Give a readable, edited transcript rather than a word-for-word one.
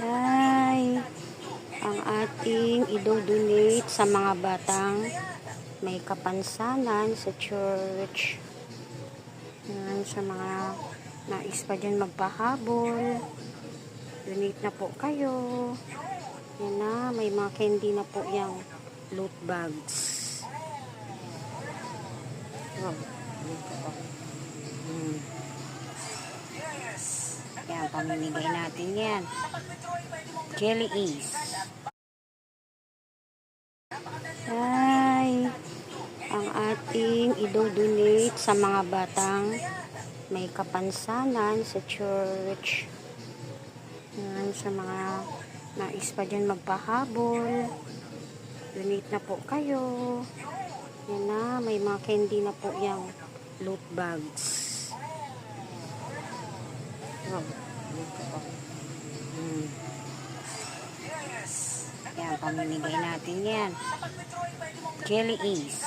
Ay, ang ating idodonate sa mga batang may kapansanan sa church. Yan, sa mga nais pa dyan magpahabol, donate na po kayo. Yan na, may mga candy na po yung loot bags. Oh, dito po. Yan, pamimigay natin yan. Jelly Ace. Ay, ang ating idodonate sa mga batang may kapansanan sa church. Yan, sa mga nais pa dyan magpahabol, donate na po kayo. Yan na, may mga candy na po yung loot bags. Oh, dito po. Yan, pamimigay natin yan. Jelly Ace.